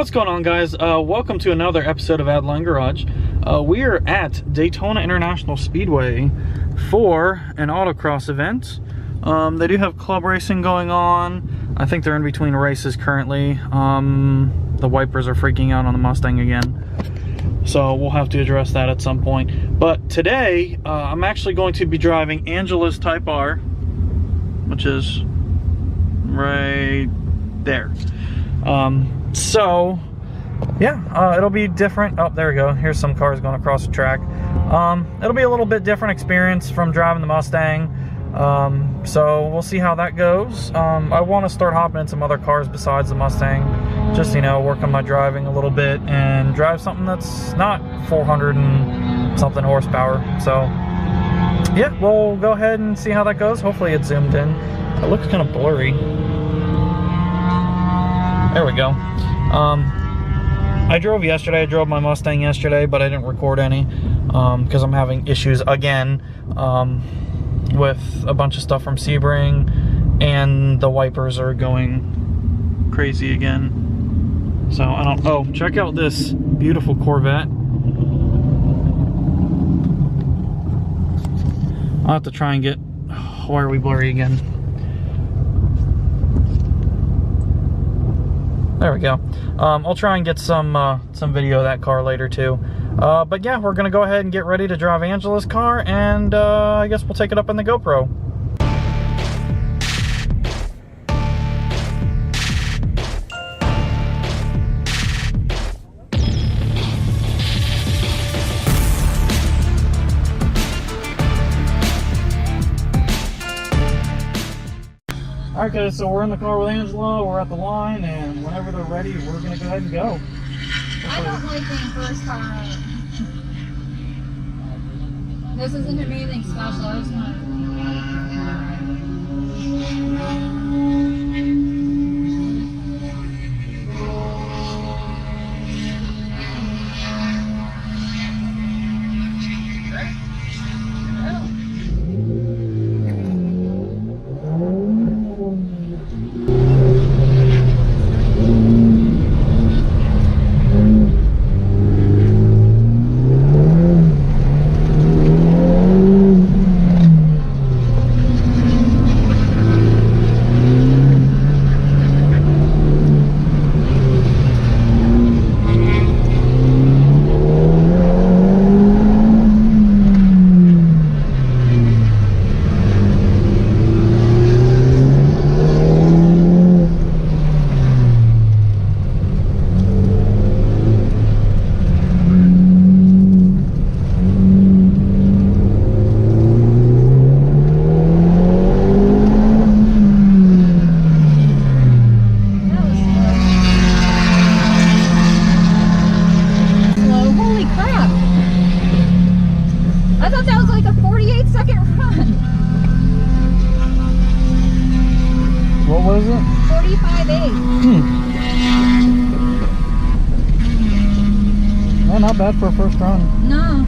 What's going on, guys? Welcome to another episode of Adeline Garage. We are at Daytona International Speedway for an autocross event. They do have club racing going on. I think they're in between races currently. The wipers are freaking out on the Mustang again, so we'll have to address that at some point. But today, I'm actually going to be driving Angela's Type R, which is right there. So yeah, it'll be different. Oh, there we go. Here's some cars going across the track. It'll be a little bit different experience from driving the Mustang. So we'll see how that goes. I want to start hopping in some other cars besides the Mustang, just, you know, work on my driving a little bit and drive something that's not 400 and something horsepower. So yeah, we'll go ahead and see how that goes. Hopefully it's zoomed in. It looks kind of blurry. There we go. I drove yesterday. I drove my Mustang yesterday, but I didn't record any because I'm having issues again with a bunch of stuff from Sebring, and the wipers are going crazy again. So I don't. Oh, check out this beautiful Corvette. I'll have to try and get. Why are we blurry again? There we go. I'll try and get some video of that car later too. But yeah, we're gonna go ahead and get ready to drive Angela's car, and I guess we'll take it up in the GoPro. Alright guys, so we're in the car with Angela, we're at the line, and whenever they're ready, we're going to go ahead and go. I don't like being first car. This isn't anything special, I just want to... What was it? 45.8. Well, not bad for a first run. No.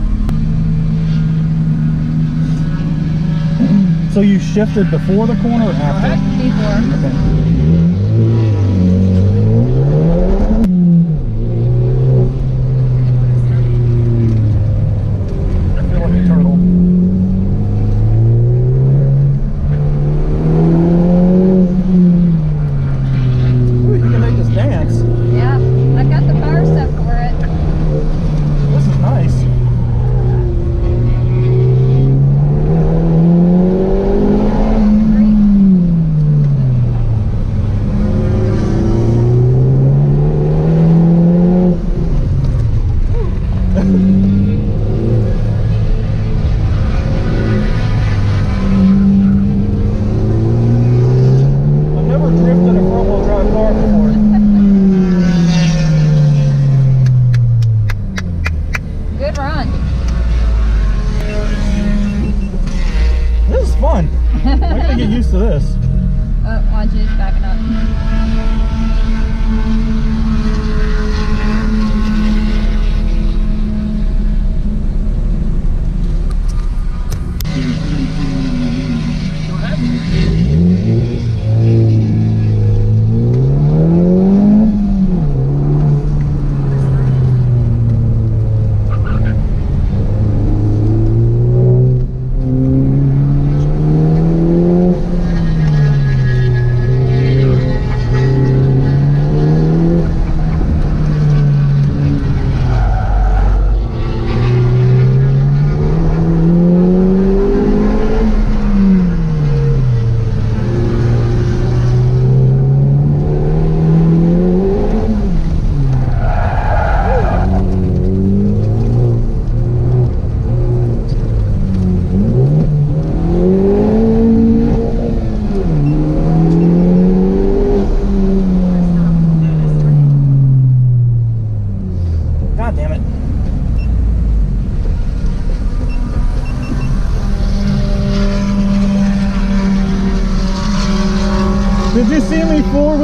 So you shifted before the corner or after? Before. Okay. I feel like a turtle. To this. Watch it, backing up.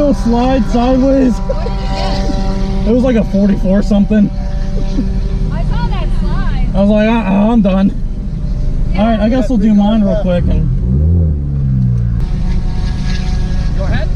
little slide sideways. What did you get? It was like a 44 something. I saw that slide. I was like, I'm done. Yeah. All right, I guess we'll do mine real quick and. Go ahead.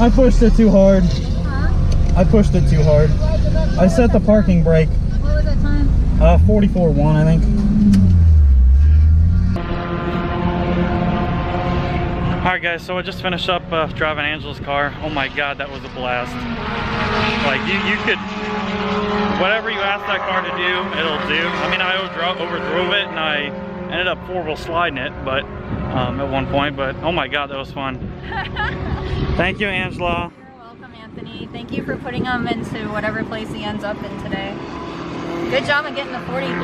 I pushed it too hard. Huh? I pushed it too hard. I set the parking brake. What was that time? 44.1, I think. Alright guys, so I just finished up driving Angela's car. Oh my god, that was a blast. Like, you could, whatever you ask that car to do, it'll do. I mean, I overdrove it and I ended up four-wheel sliding it, but at one point, but oh my god, that was fun. Thank you, Angela. You're welcome, Anthony. Thank you for putting him into whatever place he ends up in today. Good job of getting the 43s.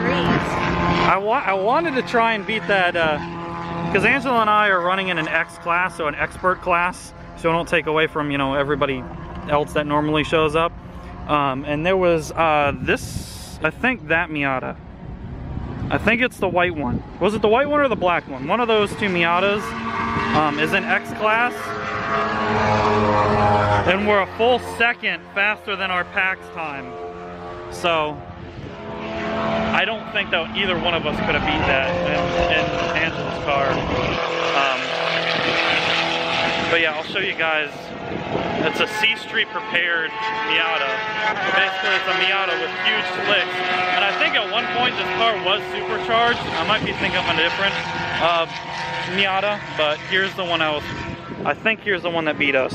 I wanted to try and beat that, because Angela and I are running in an X class, so an expert class, so I don't take away from, you know, everybody else that normally shows up. And there was this, I think that Miata. I think it's the white one. Was it the white one or the black one? One of those two Miatas is an X class. And we're a full second faster than our PAX time. So I don't think that either one of us could have beat that in Angela's car. But yeah, I'll show you guys. It's a C Street prepared Miata. Basically, it's a Miata with huge slicks. And I think at one point this car was supercharged. I might be thinking of a different Miata, but here's the one I think here's the one that beat us.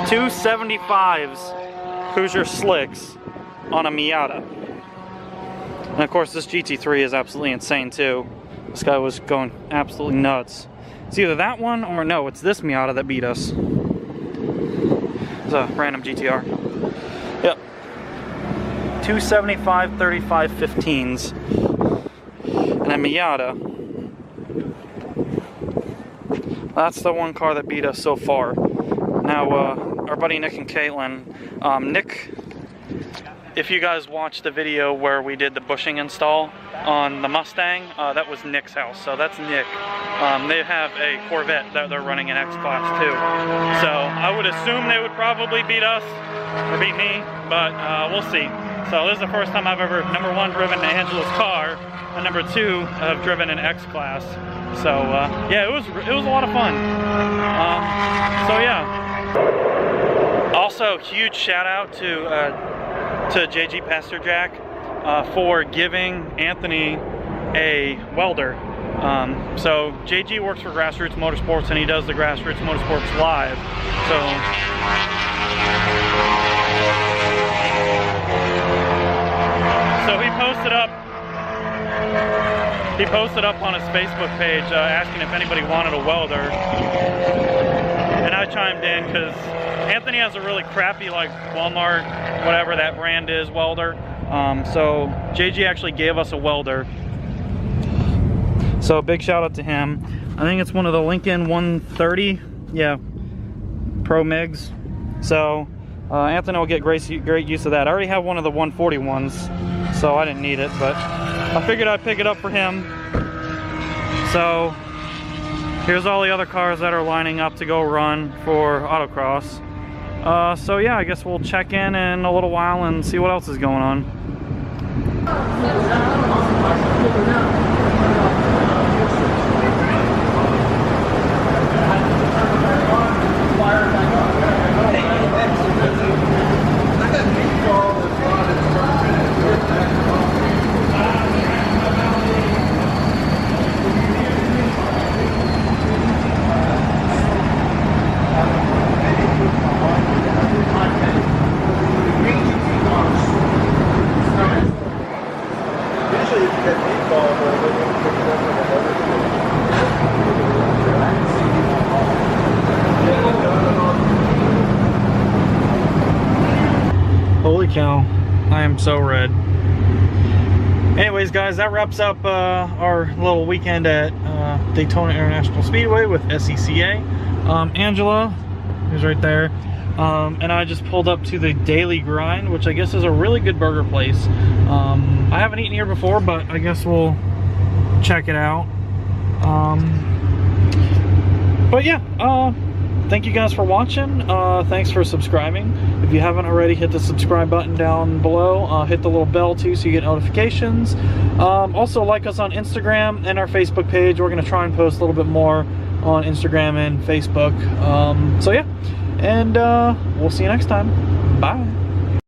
275s Hoosier slicks on a Miata. And of course this GT3 is absolutely insane too. This guy was going absolutely nuts. It's either that one or no, it's this Miata that beat us. It's a random GTR. Yep. 275 35 15s. And a Miata. That's the one car that beat us so far. Now, our buddy Nick and Caitlin. Nick, if you guys watched the video where we did the bushing install on the Mustang, that was Nick's house, so that's Nick. They have a Corvette that they're running in X Class too. So I would assume they would probably beat us, or beat me, but we'll see. So this is the first time I've ever, number one, driven Angela's car, and number two, I've driven an X Class. So yeah, it was a lot of fun. So yeah. Also, huge shout out to JG Pastor Jack for giving Anthony a welder. So JG works for Grassroots Motorsports and he does the Grassroots Motorsports live. So he posted up on his Facebook page asking if anybody wanted a welder. And I chimed in because Anthony has a really crappy, like, Walmart, whatever that brand is, welder. So JG actually gave us a welder. So big shout out to him. I think it's one of the Lincoln 130, yeah, Pro MIGs. So Anthony will get great use of that. I already have one of the 140 ones, so I didn't need it, but I figured I'd pick it up for him. So here's all the other cars that are lining up to go run for autocross. So yeah, I guess we'll check in a little while and see what else is going on. Holy cow, I am so red. Anyways, guys, that wraps up our little weekend at Daytona International Speedway with SECA. Angela is right there. And I just pulled up to the Daily Grind, which I guess is a really good burger place. I haven't eaten here before, but I guess we'll check it out. But yeah, thank you guys for watching. Thanks for subscribing. If you haven't already, hit the subscribe button down below. Hit the little bell too so you get notifications. Also like us on Instagram and our Facebook page. We're going to try and post a little bit more on Instagram and Facebook. So yeah, and we'll see you next time. Bye.